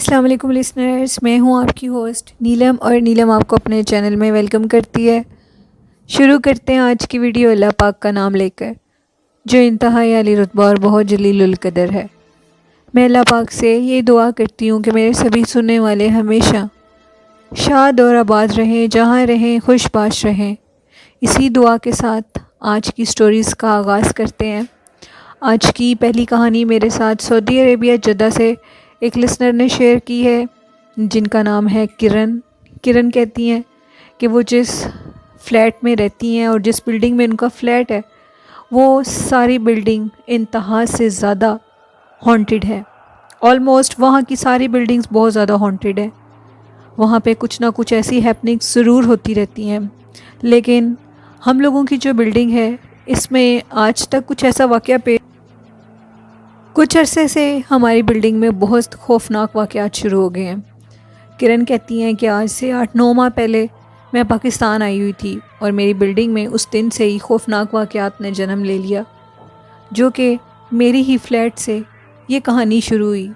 السلام علیکم لسنرز، میں ہوں آپ کی ہوسٹ نیلم، اور نیلم آپ کو اپنے چینل میں ویلکم کرتی ہے۔ شروع کرتے ہیں آج کی ویڈیو اللہ پاک کا نام لے کر، جو انتہائی عالی رتبہ اور بہت جلیل القدر ہے۔ میں اللہ پاک سے یہ دعا کرتی ہوں کہ میرے سبھی سننے والے ہمیشہ شاد اور آباد رہیں، جہاں رہیں خوش باش رہیں۔ اسی دعا کے ساتھ آج کی سٹوریز کا آغاز کرتے ہیں۔ آج کی پہلی کہانی میرے ساتھ سعودی عربیہ جدہ سے ایک لسنر نے شیئر کی ہے، جن کا نام ہے کرن کہتی ہیں کہ وہ جس فلیٹ میں رہتی ہیں اور جس بلڈنگ میں ان کا فلیٹ ہے، وہ ساری بلڈنگ انتہا سے زیادہ ہانٹڈ ہے۔ آلموسٹ وہاں کی ساری بلڈنگز بہت زیادہ ہانٹڈ ہیں۔ وہاں پہ کچھ نہ کچھ ایسی ہیپننگز ضرور ہوتی رہتی ہیں، لیکن ہم لوگوں کی جو بلڈنگ ہے اس میں آج تک کچھ ایسا واقعہ کچھ عرصے سے ہماری بلڈنگ میں بہت خوفناک واقعات شروع ہو گئے ہیں۔ کرن کہتی ہیں کہ آج سے 8-9 ماہ پہلے میں پاکستان آئی ہوئی تھی، اور میری بلڈنگ میں اس دن سے ہی خوفناک واقعات نے جنم لے لیا، جو کہ میری ہی فلیٹ سے یہ کہانی شروع ہوئی۔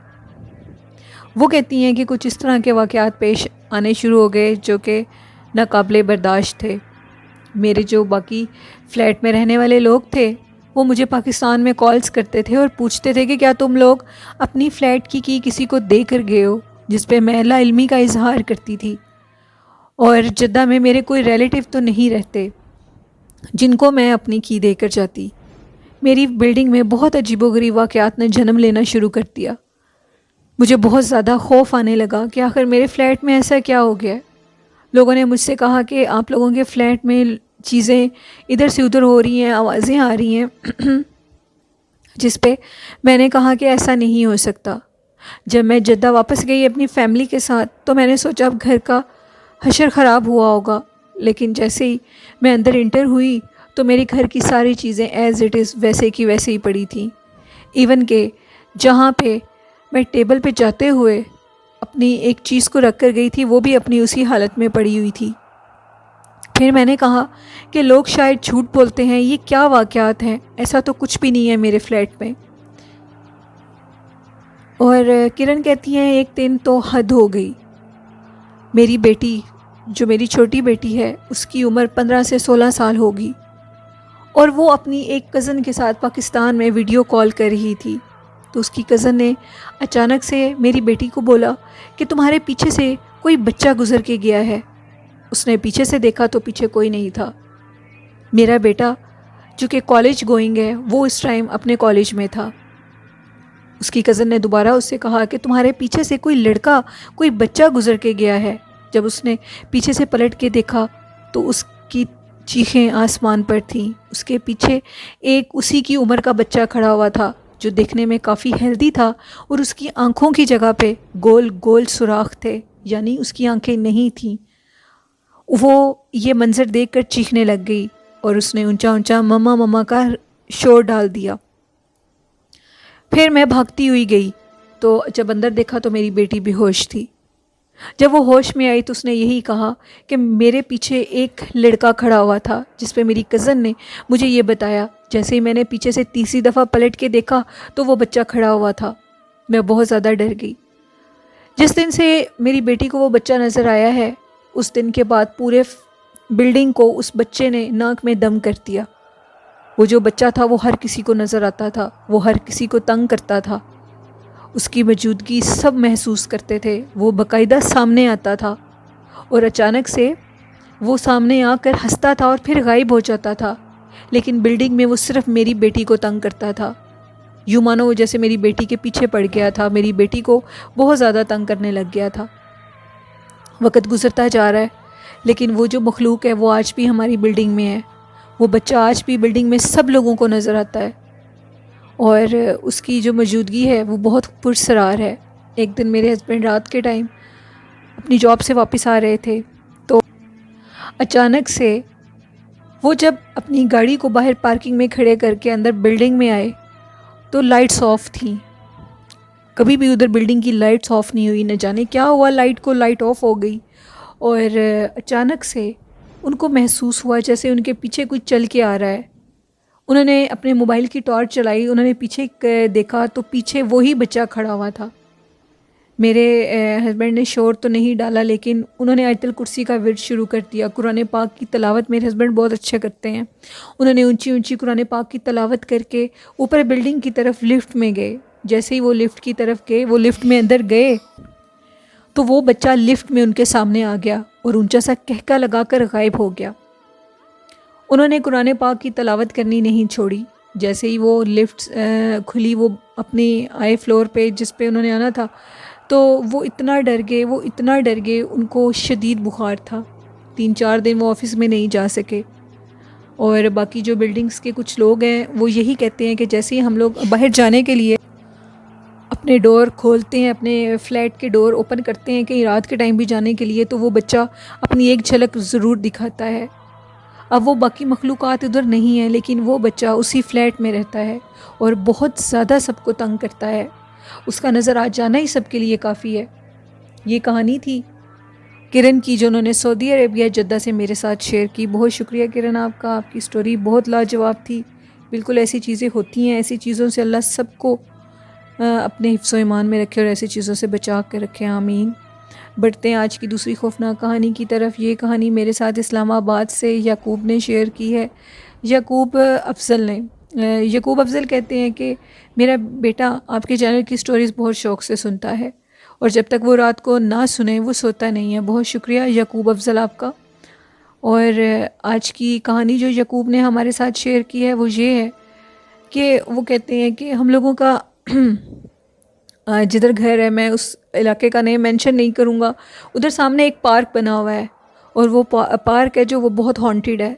وہ کہتی ہیں کہ کچھ اس طرح کے واقعات پیش آنے شروع ہو گئے جو کہ ناقابل برداشت تھے۔ میرے جو باقی فلیٹ میں رہنے والے لوگ تھے، وہ مجھے پاکستان میں کالز کرتے تھے اور پوچھتے تھے کہ کیا تم لوگ اپنی فلیٹ کی کسی کو دے کر گئے ہو، جس پہ میں لا علمی کا اظہار کرتی تھی۔ اور جدہ میں میرے کوئی ریلیٹیو تو نہیں رہتے جن کو میں اپنی کی دے کر جاتی۔ میری بلڈنگ میں بہت عجیب و غریب واقعات نے جنم لینا شروع کر دیا۔ مجھے بہت زیادہ خوف آنے لگا کہ آخر میرے فلیٹ میں ایسا کیا ہو گیا ہے۔ لوگوں نے مجھ سے کہا کہ آپ لوگوں کے فلیٹ میں چیزیں ادھر سے ادھر ہو رہی ہیں، آوازیں آ رہی ہیں، جس پہ میں نے کہا کہ ایسا نہیں ہو سکتا۔ جب میں جدہ واپس گئی اپنی فیملی کے ساتھ تو میں نے سوچا اب گھر کا حشر خراب ہوا ہوگا، لیکن جیسے ہی میں اندر انٹر ہوئی تو میری گھر کی ساری چیزیں ایز اٹ از ویسے کی ویسے ہی پڑی تھیں۔ ایون کہ جہاں پہ میں ٹیبل پہ جاتے ہوئے اپنی ایک چیز کو رکھ کر گئی تھی، وہ بھی اپنی اسی حالت میں پڑی ہوئی تھی۔ پھر میں نے کہا کہ لوگ شاید جھوٹ بولتے ہیں، یہ کیا واقعات ہیں، ایسا تو کچھ بھی نہیں ہے میرے فلیٹ میں۔ اور کرن کہتی ہیں ایک دن تو حد ہو گئی۔ میری بیٹی، جو میری چھوٹی بیٹی ہے، اس کی عمر 15 سے 16 سال ہوگی، اور وہ اپنی ایک کزن کے ساتھ پاکستان میں ویڈیو کال کر رہی تھی۔ تو اس کی کزن نے اچانک سے میری بیٹی کو بولا کہ تمہارے پیچھے سے کوئی بچہ گزر کے گیا ہے۔ اس نے پیچھے سے دیکھا تو پیچھے کوئی نہیں تھا۔ میرا بیٹا جو کہ کالج گوئنگ ہے، وہ اس ٹائم اپنے کالج میں تھا۔ اس کی کزن نے دوبارہ اس سے کہا کہ تمہارے پیچھے سے کوئی لڑکا، کوئی بچہ گزر کے گیا ہے۔ جب اس نے پیچھے سے پلٹ کے دیکھا تو اس کی چیخیں آسمان پر تھیں۔ اس کے پیچھے ایک اسی کی عمر کا بچہ کھڑا ہوا تھا، جو دیکھنے میں کافی ہیلدی تھا، اور اس کی آنکھوں کی جگہ پہ گول گول سوراخ تھے، یعنی اس کی آنکھیں نہیں تھیں۔ وہ یہ منظر دیکھ کر چیخنے لگ گئی، اور اس نے اونچا اونچا مما مما کا شور ڈال دیا۔ پھر میں بھاگتی ہوئی گئی تو جب اندر دیکھا تو میری بیٹی بے ہوش تھی۔ جب وہ ہوش میں آئی تو اس نے یہی کہا کہ میرے پیچھے ایک لڑکا کھڑا ہوا تھا، جس پہ میری کزن نے مجھے یہ بتایا۔ جیسے ہی میں نے پیچھے سے تیسری دفعہ پلٹ کے دیکھا تو وہ بچہ کھڑا ہوا تھا۔ میں بہت زیادہ ڈر گئی۔ جس دن سے میری بیٹی کو وہ بچہ نظر آیا ہے، اس دن کے بعد پورے بلڈنگ کو اس بچے نے ناک میں دم کر دیا۔ وہ جو بچہ تھا وہ ہر کسی کو نظر آتا تھا، وہ ہر کسی کو تنگ کرتا تھا، اس کی موجودگی سب محسوس کرتے تھے، وہ باقاعدہ سامنے آتا تھا، اور اچانک سے وہ سامنے آ کر ہنستا تھا اور پھر غائب ہو جاتا تھا۔ لیکن بلڈنگ میں وہ صرف میری بیٹی کو تنگ کرتا تھا، یوں مانو وہ جیسے میری بیٹی کے پیچھے پڑ گیا تھا، میری بیٹی کو بہت زیادہ تنگ کرنے لگ گیا تھا۔ وقت گزرتا جا رہا ہے، لیکن وہ جو مخلوق ہے وہ آج بھی ہماری بلڈنگ میں ہے۔ وہ بچہ آج بھی بلڈنگ میں سب لوگوں کو نظر آتا ہے، اور اس کی جو موجودگی ہے وہ بہت پرسرار ہے۔ ایک دن میرے ہسبینڈ رات کے ٹائم اپنی جاب سے واپس آ رہے تھے تو اچانک سے وہ جب اپنی گاڑی کو باہر پارکنگ میں کھڑے کر کے اندر بلڈنگ میں آئے تو لائٹس آف تھیں۔ کبھی بھی ادھر بلڈنگ کی لائٹس آف نہیں ہوئی، نہ جانے کیا ہوا، لائٹ آف ہو گئی، اور اچانک سے ان کو محسوس ہوا جیسے ان کے پیچھے کچھ چل کے آ رہا ہے۔ انہوں نے اپنے موبائل کی ٹارچ چلائی، انہوں نے پیچھے دیکھا تو پیچھے وہی بچہ کھڑا ہوا تھا۔ میرے ہسبینڈ نے شور تو نہیں ڈالا، لیکن انہوں نے آیت الکرسی کا ورد شروع کر دیا۔ قرآن پاک کی تلاوت میرے ہسبینڈ بہت اچھا کرتے ہیں، انہوں نے اونچی اونچی قرآن پاک کی تلاوت کر کے اوپر بلڈنگ کی طرف لفٹ میں گئے۔ جیسے ہی وہ لفٹ کی طرف گئے، وہ لفٹ میں اندر گئے تو وہ بچہ لفٹ میں ان کے سامنے آ گیا اور اونچا سا کہکا لگا کر غائب ہو گیا۔ انہوں نے قرآن پاک کی تلاوت کرنی نہیں چھوڑی۔ جیسے ہی وہ لفٹ کھلی، وہ اپنی آئے فلور پہ جس پہ انہوں نے آنا تھا، تو وہ اتنا ڈر گئے، ان کو شدید بخار تھا۔ 3-4 دن وہ آفس میں نہیں جا سکے۔ اور باقی جو بلڈنگز کے کچھ لوگ ہیں وہ یہی کہتے ہیں کہ جیسے ہی ہم لوگ باہر جانے کے لیے اپنے ڈور کھولتے ہیں، اپنے فلیٹ کے ڈور اوپن کرتے ہیں کہیں رات کے ٹائم بھی جانے کے لیے، تو وہ بچہ اپنی ایک جھلک ضرور دکھاتا ہے۔ اب وہ باقی مخلوقات ادھر نہیں ہیں، لیکن وہ بچہ اسی فلیٹ میں رہتا ہے اور بہت زیادہ سب کو تنگ کرتا ہے۔ اس کا نظر آ جانا ہی سب کے لیے کافی ہے۔ یہ کہانی تھی کرن کی، جو انہوں نے سعودی عربیہ جدہ سے میرے ساتھ شیئر کی۔ بہت شکریہ کرن آپ کا، آپ کی سٹوری بہت لاجواب تھی۔ بالکل ایسی چیزیں ہوتی ہیں، ایسی چیزوں سے اللہ سب کو اپنے حفظ و ایمان میں رکھے اور ایسی چیزوں سے بچا کے رکھے، آمین۔ بڑھتے ہیں آج کی دوسری خوفناک کہانی کی طرف۔ یہ کہانی میرے ساتھ اسلام آباد سے یعقوب نے شیئر کی ہے، یعقوب افضل نے۔ یعقوب افضل کہتے ہیں کہ میرا بیٹا آپ کے چینل کی سٹوریز بہت شوق سے سنتا ہے، اور جب تک وہ رات کو نہ سنے وہ سوتا نہیں ہے۔ بہت شکریہ یعقوب افضل آپ کا۔ اور آج کی کہانی جو یعقوب نے ہمارے ساتھ شیئر کی ہے وہ یہ ہے کہ وہ کہتے ہیں کہ ہم لوگوں کا جدھر گھر ہے، میں اس علاقے کا نیم مینشن نہیں کروں گا، ادھر سامنے ایک پارک بنا ہوا ہے، اور وہ پارک ہے جو وہ بہت ہانٹیڈ ہے۔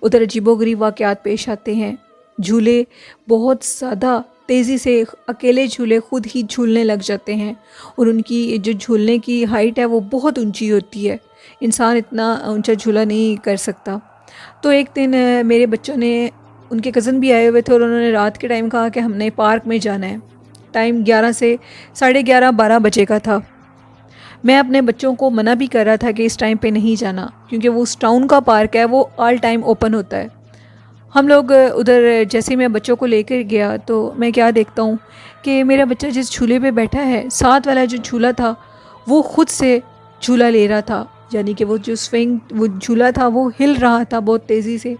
ادھر عجیب و غریب واقعات پیش آتے ہیں، جھولے بہت زیادہ تیزی سے اکیلے جھولے خود ہی جھولنے لگ جاتے ہیں، اور ان کی جو جھولنے کی ہائٹ ہے وہ بہت اونچی ہوتی ہے، انسان اتنا اونچا جھولا نہیں کر سکتا۔ تو ایک دن میرے بچوں نے، ان کے کزن بھی آئے ہوئے تھے، اور انہوں نے رات کے ٹائم کہا کہ ہم نے پارک میں جانا ہے۔ ٹائم 11 سے 11:30 12 بجے کا تھا۔ میں اپنے بچوں کو منع بھی کر رہا تھا کہ اس ٹائم پہ نہیں جانا، کیونکہ وہ اس ٹاؤن کا پارک ہے، وہ آل ٹائم اوپن ہوتا ہے۔ ہم لوگ ادھر جیسے میں بچوں کو لے کر گیا تو میں کیا دیکھتا ہوں کہ میرا بچہ جس جھولے پہ بیٹھا ہے، ساتھ والا جو جھولا تھا وہ خود سے جھولا لے رہا تھا، یعنی کہ وہ جو وہ جھولا تھا وہ ہل رہا تھا بہت تیزی سے۔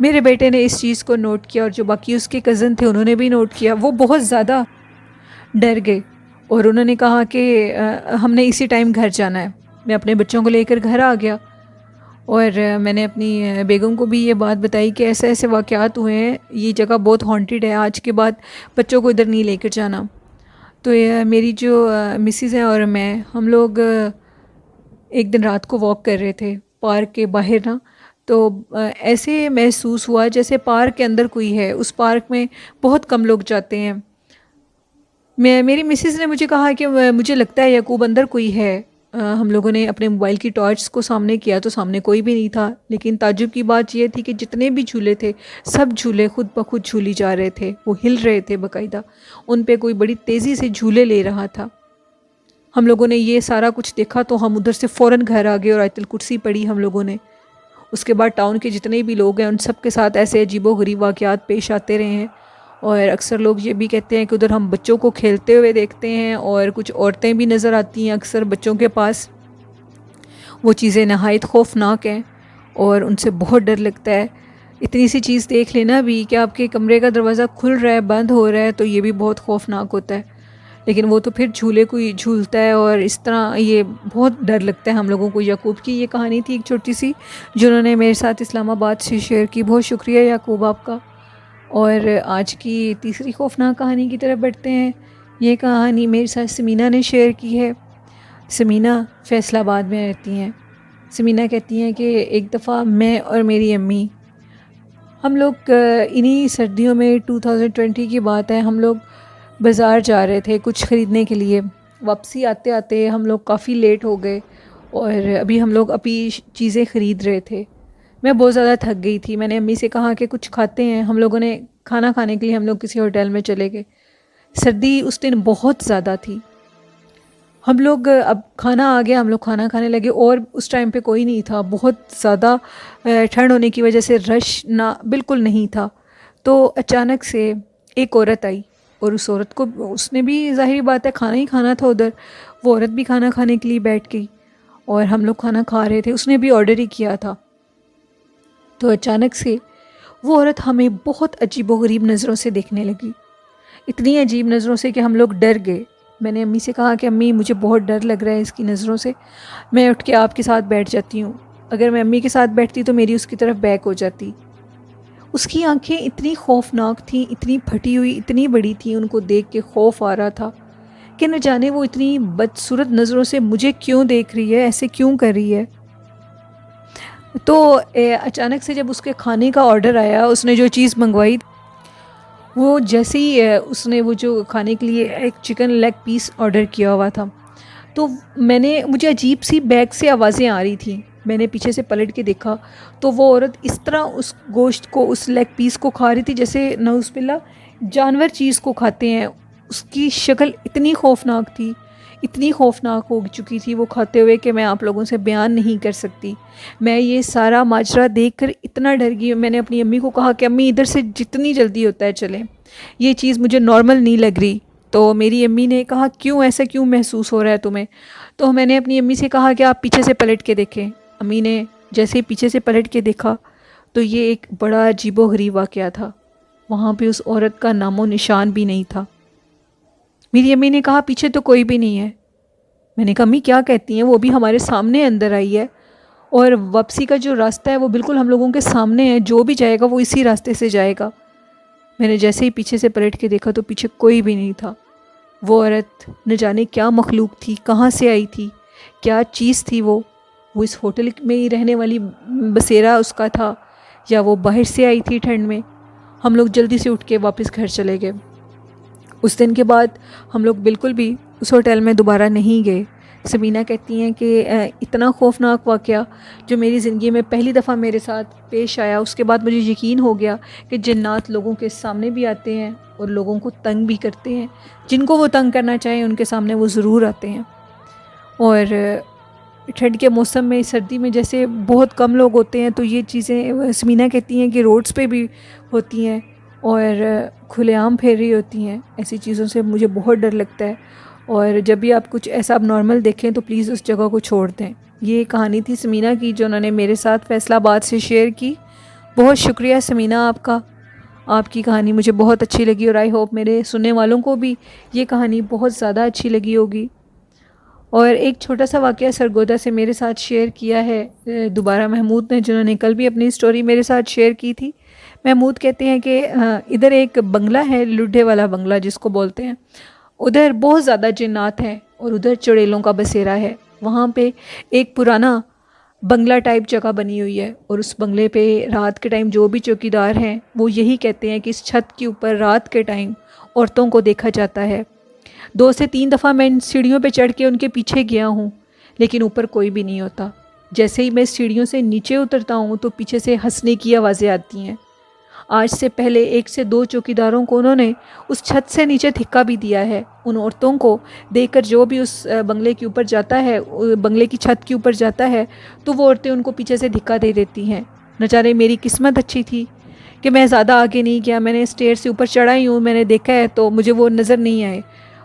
میرے بیٹے نے اس چیز کو نوٹ کیا، اور جو باقی اس کے کزن تھے انہوں نے بھی نوٹ کیا۔ وہ بہت زیادہ ڈر گئے، اور انہوں نے کہا کہ ہم نے اسی ٹائم گھر جانا ہے۔ میں اپنے بچوں کو لے کر گھر آ گیا، اور میں نے اپنی بیگم کو بھی یہ بات بتائی کہ ایسے ایسے واقعات ہوئے ہیں، یہ جگہ بہت ہانٹیڈ ہے، آج کے بعد بچوں کو ادھر نہیں لے کر جانا۔ تو میری جو مسز ہیں اور میں، ہم لوگ ایک دن رات کو واک کر رہے تھے پارک کے باہر نا، تو ایسے محسوس ہوا جیسے پارک کے اندر کوئی ہے۔ اس پارک میں بہت کم لوگ جاتے ہیں۔ میری مسز نے مجھے کہا کہ مجھے لگتا ہے یعقوب اندر کوئی ہے۔ ہم لوگوں نے اپنے موبائل کی ٹارچ کو سامنے کیا تو سامنے کوئی بھی نہیں تھا، لیکن تعجب کی بات یہ تھی کہ جتنے بھی جھولے تھے سب جھولے خود بخود جھولی جا رہے تھے، وہ ہل رہے تھے باقاعدہ، ان پہ کوئی بڑی تیزی سے جھولے لے رہا تھا۔ ہم لوگوں نے یہ سارا کچھ دیکھا تو ہم ادھر سے فوراً گھر آ گئے اور آیت الکرسی پڑھی ہم لوگوں نے۔ اس کے بعد ٹاؤن کے جتنے بھی لوگ ہیں ان سب کے ساتھ ایسے عجیب و غریب واقعات پیش آتے رہے ہیں، اور اکثر لوگ یہ بھی کہتے ہیں کہ ادھر ہم بچوں کو کھیلتے ہوئے دیکھتے ہیں، اور کچھ عورتیں بھی نظر آتی ہیں اکثر بچوں کے پاس۔ وہ چیزیں نہایت خوفناک ہیں اور ان سے بہت ڈر لگتا ہے۔ اتنی سی چیز دیکھ لینا بھی کہ آپ کے کمرے کا دروازہ کھل رہا ہے، بند ہو رہا ہے، تو یہ بھی بہت خوفناک ہوتا ہے۔ لیکن وہ تو پھر جھولے کو ہی جھولتا ہے، اور اس طرح یہ بہت ڈر لگتا ہے ہم لوگوں کو۔ یعقوب کی یہ کہانی تھی ایک چھوٹی سی، جنہوں نے میرے ساتھ اسلام آباد سے شیئر کی۔ بہت شکریہ یعقوب آپ کا۔ اور آج کی تیسری خوفناک کہانی کی طرف بڑھتے ہیں۔ یہ کہانی میرے ساتھ سمینہ نے شیئر کی ہے۔ سمینہ فیصل آباد میں رہتی ہیں۔ سمینہ کہتی ہیں کہ ایک دفعہ میں اور میری امی، ہم لوگ انہی سردیوں میں 2020 کی بات ہے، ہم لوگ بازار جا رہے تھے کچھ خریدنے کے لیے۔ واپسی آتے آتے ہم لوگ کافی لیٹ ہو گئے، اور ہم لوگ چیزیں خرید رہے تھے۔ میں بہت زیادہ تھک گئی تھی۔ میں نے امی سے کہا کہ کچھ کھاتے ہیں۔ ہم لوگوں نے کھانا کھانے کے لیے ہم لوگ کسی ہوٹل میں چلے گئے۔ سردی اس دن بہت زیادہ تھی۔ ہم لوگ اب کھانا آ گیا، ہم لوگ کھانا کھانے لگے، اور اس ٹائم پہ کوئی نہیں تھا، بہت زیادہ ٹھنڈ ہونے کی وجہ سے رش نہ بالکل نہیں تھا۔ تو اچانک سے ایک عورت آئی، اور اس عورت کو، اس نے بھی ظاہری بات ہے کھانا ہی کھانا تھا ادھر، وہ عورت بھی کھانا کھانے کے لیے بیٹھ گئی اور ہم لوگ کھانا کھا رہے تھے، اس نے بھی آرڈر ہی کیا تھا۔ تو اچانک سے وہ عورت ہمیں بہت عجیب و غریب نظروں سے دیکھنے لگی، اتنی عجیب نظروں سے کہ ہم لوگ ڈر گئے۔ میں نے امی سے کہا کہ امی مجھے بہت ڈر لگ رہا ہے اس کی نظروں سے، میں اٹھ کے آپ کے ساتھ بیٹھ جاتی ہوں۔ اگر میں امی کے ساتھ بیٹھتی تو میری اس کی طرف بیک ہو جاتی۔ اس کی آنکھیں اتنی خوفناک تھیں، اتنی پھٹی ہوئی، اتنی بڑی تھیں، ان کو دیکھ کے خوف آ رہا تھا کہ نہ جانے وہ اتنی بدصورت نظروں سے مجھے کیوں دیکھ رہی ہے، ایسے کیوں کر رہی ہے۔ تو اچانک سے جب اس کے کھانے کا آرڈر آیا، اس نے جو چیز منگوائی، وہ جیسے ہی اس نے وہ جو کھانے کے لیے ایک چکن لیگ پیس آرڈر کیا ہوا تھا، تو مجھے عجیب سی بیک سے آوازیں آ رہی تھیں۔ میں نے پیچھے سے پلٹ کے دیکھا تو وہ عورت اس طرح اس گوشت کو، اس لیگ پیس کو کھا رہی تھی جیسے نعوذ باللہ جانور چیز کو کھاتے ہیں۔ اس کی شکل اتنی خوفناک تھی، اتنی خوفناک ہو چکی تھی وہ کھاتے ہوئے کہ میں آپ لوگوں سے بیان نہیں کر سکتی۔ میں یہ سارا ماجرا دیکھ کر اتنا ڈر گئی، میں نے اپنی امی کو کہا کہ امی ادھر سے جتنی جلدی ہوتا ہے چلیں، یہ چیز مجھے نارمل نہیں لگ رہی۔ تو میری امی نے کہا کیوں، ایسا کیوں محسوس ہو رہا ہے تمہیں؟ تو میں نے اپنی امی سے کہا کہ آپ پیچھے سے پلٹ کے دیکھیں۔ امی نے جیسے ہی پیچھے سے پلٹ کے دیکھا تو یہ ایک بڑا عجیب و غریب واقعہ تھا، وہاں پہ اس عورت کا نام و نشان بھی نہیں تھا۔ میری امی نے کہا پیچھے تو کوئی بھی نہیں ہے۔ میں نے کہا امی کیا کہتی ہیں، وہ بھی ہمارے سامنے اندر آئی ہے، اور واپسی کا جو راستہ ہے وہ بالکل ہم لوگوں کے سامنے ہے، جو بھی جائے گا وہ اسی راستے سے جائے گا۔ میں نے جیسے ہی پیچھے سے پلٹ کے دیکھا تو پیچھے کوئی بھی نہیں تھا۔ وہ عورت نہ جانے کیا مخلوق تھی، کہاں سے آئی تھی، کیا چیز تھی وہ اس ہوٹل میں ہی رہنے والی بسیرا اس کا تھا، یا وہ باہر سے آئی تھی ٹھنڈ میں۔ ہم لوگ جلدی سے اٹھ کے واپس گھر چلے گئے۔ اس دن کے بعد ہم لوگ بالکل بھی اس ہوٹل میں دوبارہ نہیں گئے۔ سمینہ کہتی ہیں کہ اتنا خوفناک واقعہ جو میری زندگی میں پہلی دفعہ میرے ساتھ پیش آیا، اس کے بعد مجھے یقین ہو گیا کہ جنات لوگوں کے سامنے بھی آتے ہیں اور لوگوں کو تنگ بھی کرتے ہیں، جن کو وہ تنگ کرنا چاہیں ان کے سامنے وہ ضرور آتے ہیں۔ اور ٹھنڈ کے موسم میں، سردی میں جیسے بہت کم لوگ ہوتے ہیں، تو یہ چیزیں سمینہ کہتی ہیں کہ روڈز پہ بھی ہوتی ہیں اور کھلے عام پھیر رہی ہوتی ہیں۔ ایسی چیزوں سے مجھے بہت ڈر لگتا ہے، اور جب بھی آپ کچھ ایسا اب نارمل دیکھیں تو پلیز اس جگہ کو چھوڑ دیں۔ یہ کہانی تھی سمینہ کی جو انہوں نے میرے ساتھ فیصل آباد سے شیئر کی۔ بہت شکریہ سمینہ آپ کا، آپ کی کہانی مجھے بہت اچھی لگی، اور آئی ہوپ میرے سننے والوں کو بھی یہ کہانی بہت زیادہ اچھی لگی ہوگی۔ اور ایک چھوٹا سا واقعہ سرگودا سے میرے ساتھ شیئر کیا ہے دوبارہ محمود نے، جنہوں نے کل بھی اپنی سٹوری میرے ساتھ شیئر کی تھی۔ محمود کہتے ہیں کہ ادھر ایک بنگلہ ہے، لڈھے والا بنگلہ جس کو بولتے ہیں، ادھر بہت زیادہ جنات ہیں اور ادھر چڑیلوں کا بسیرا ہے۔ وہاں پہ ایک پرانا بنگلہ ٹائپ جگہ بنی ہوئی ہے، اور اس بنگلے پہ رات کے ٹائم جو بھی چوکیدار ہیں وہ یہی کہتے ہیں کہ اس چھت کے اوپر رات کے ٹائم عورتوں کو دیکھا جاتا ہے۔ 2 سے 3 دفعہ میں ان سیڑھیوں پہ چڑھ کے ان کے پیچھے گیا ہوں، لیکن اوپر کوئی بھی نہیں ہوتا۔ جیسے ہی میں سیڑھیوں سے نیچے اترتا ہوں تو پیچھے سے ہنسنے کی آوازیں آتی ہیں۔ آج سے پہلے 1 سے 2 چوکیداروں کو انہوں نے اس چھت سے نیچے دھکا بھی دیا ہے۔ ان عورتوں کو دیکھ کر جو بھی اس بنگلے کے اوپر جاتا ہے، بنگلے کی چھت کے اوپر جاتا ہے، تو وہ عورتیں ان کو پیچھے سے دھکا دے دیتی ہیں۔ نہ جانے میری قسمت اچھی تھی کہ میں زیادہ آگے نہیں گیا، میں نے اسٹیئر سے اوپر چڑھا ہی ہوں، میں نے دیکھا ہے تو مجھے وہ نظر نہیں آئے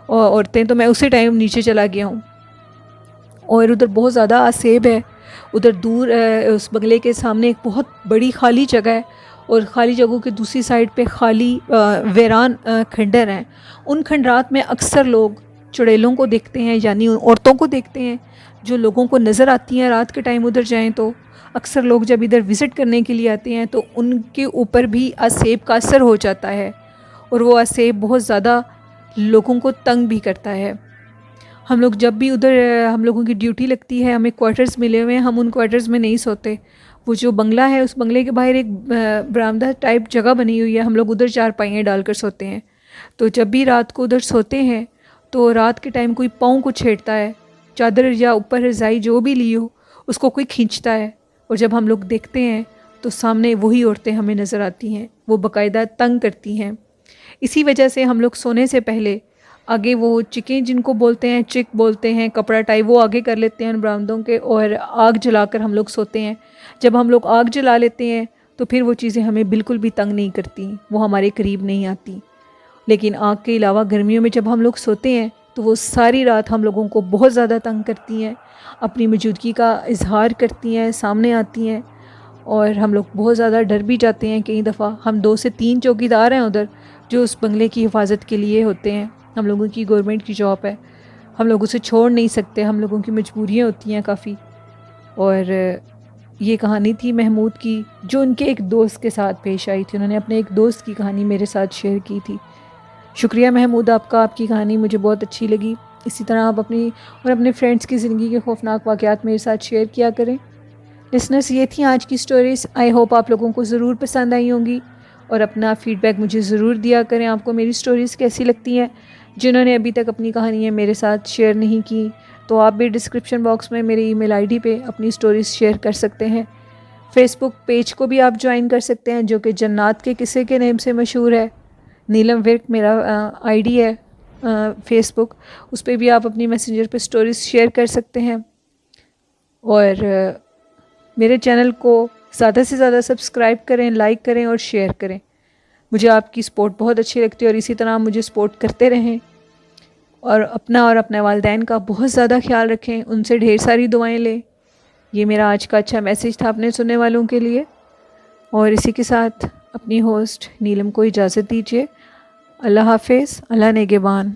اور عورتیں، تو میں اسی ٹائم نیچے چلا گیا ہوں۔ اور ادھر بہت زیادہ آسیب ہے، ادھر دور اس بنگلے کے سامنے ایک بہت بڑی خالی جگہ ہے، اور خالی جگہوں کے دوسری سائڈ پہ خالی ویران کھنڈر ہیں۔ ان کھنڈرات میں اکثر لوگ چڑیلوں کو دیکھتے ہیں، یعنی ان عورتوں کو دیکھتے ہیں جو لوگوں کو نظر آتی ہیں رات کے ٹائم ادھر جائیں تو۔ اکثر لوگ جب ادھر وزٹ کرنے کے لیے آتے ہیں تو ان کے اوپر بھی آسیب کا اثر ہو جاتا ہے، اور وہ آسیب بہت زیادہ لوگوں کو تنگ بھی کرتا ہے۔ ہم لوگ جب بھی ادھر ہم لوگوں کی ڈیوٹی لگتی ہے، ہمیں کوارٹرز ملے ہوئے ہیں، ہم ان کوارٹرز میں نہیں سوتے۔ وہ جو بنگلہ ہے اس بنگلے کے باہر ایک برآمدہ ٹائپ جگہ بنی ہوئی ہے، ہم لوگ ادھر چارپائیاں ڈال کر سوتے ہیں۔ تو جب بھی رات کو ادھر سوتے ہیں تو رات کے ٹائم کوئی پاؤں کو چھیڑتا ہے، چادر یا اوپر رضائی جو بھی لی ہو اس کو کوئی کھینچتا ہے، اور جب ہم لوگ دیکھتے ہیں تو سامنے وہی عورتیں ہمیں نظر آتی ہیں، وہ باقاعدہ تنگ کرتی ہیں۔ اسی وجہ سے ہم لوگ سونے سے پہلے آگے وہ چکیں جن کو بولتے ہیں، چک بولتے ہیں، کپڑا ٹائی، وہ آگے کر لیتے ہیں ان برآمدوں کے، اور آگ جلا کر ہم لوگ سوتے ہیں۔ جب ہم لوگ آگ جلا لیتے ہیں تو پھر وہ چیزیں ہمیں بالکل بھی تنگ نہیں کرتی، وہ ہمارے قریب نہیں آتی۔ لیکن آگ کے علاوہ گرمیوں میں جب ہم لوگ سوتے ہیں تو وہ ساری رات ہم لوگوں کو بہت زیادہ تنگ کرتی ہیں، اپنی موجودگی کا اظہار کرتی ہیں، سامنے آتی ہیں، اور ہم لوگ بہت زیادہ ڈر بھی جاتے ہیں۔ کئی دفعہ ہم 2 سے 3 چوکیدار ہیں ادھر جو اس بنگلے کی حفاظت کے لیے ہوتے ہیں۔ ہم لوگوں کی گورنمنٹ کی جاب ہے، ہم لوگ اسے چھوڑ نہیں سکتے، ہم لوگوں کی مجبوریاں ہوتی ہیں کافی۔ اور یہ کہانی تھی محمود کی، جو ان کے ایک دوست کے ساتھ پیش آئی تھی۔ انہوں نے اپنے ایک دوست کی کہانی میرے ساتھ شیئر کی تھی۔ شکریہ محمود آپ کا، آپ کی کہانی مجھے بہت اچھی لگی۔ اسی طرح آپ اپنی اور اپنے فرینڈس کی زندگی کے خوفناک واقعات میرے ساتھ شیئر کیا کریں۔ لسنرس، یہ تھیں آج کی سٹوریز۔ آئی ہوپ آپ لوگوں کو ضرور پسند آئی ہوں گی، اور اپنا فیڈ بیک مجھے ضرور دیا کریں، آپ کو میری سٹوریز کیسی لگتی ہیں۔ جنہوں نے ابھی تک اپنی کہانیاں میرے ساتھ شیئر نہیں کی تو آپ بھی ڈسکرپشن باکس میں میری ای میل آئی ڈی پہ اپنی سٹوریز شیئر کر سکتے ہیں۔ فیس بک پیج کو بھی آپ جوائن کر سکتے ہیں، جو کہ جنات کے قصے کے نیم سے مشہور ہے۔ نیلم ورک میرا آئی ڈی ہے فیس بک، اس پہ بھی آپ اپنی میسنجر پہ سٹوریز شیئر کر سکتے ہیں۔ اور میرے چینل کو زیادہ سے زیادہ سبسکرائب کریں، لائک کریں اور شیئر کریں۔ مجھے آپ کی سپورٹ بہت اچھی لگتی ہے، اور اسی طرح مجھے سپورٹ کرتے رہیں، اور اپنا اور اپنے والدین کا بہت زیادہ خیال رکھیں، ان سے ڈھیر ساری دعائیں لیں۔ یہ میرا آج کا اچھا میسیج تھا اپنے سننے والوں کے لیے، اور اسی کے ساتھ اپنی ہوسٹ نیلم کو اجازت دیجیے۔ اللہ حافظ، اللہ نگہبان۔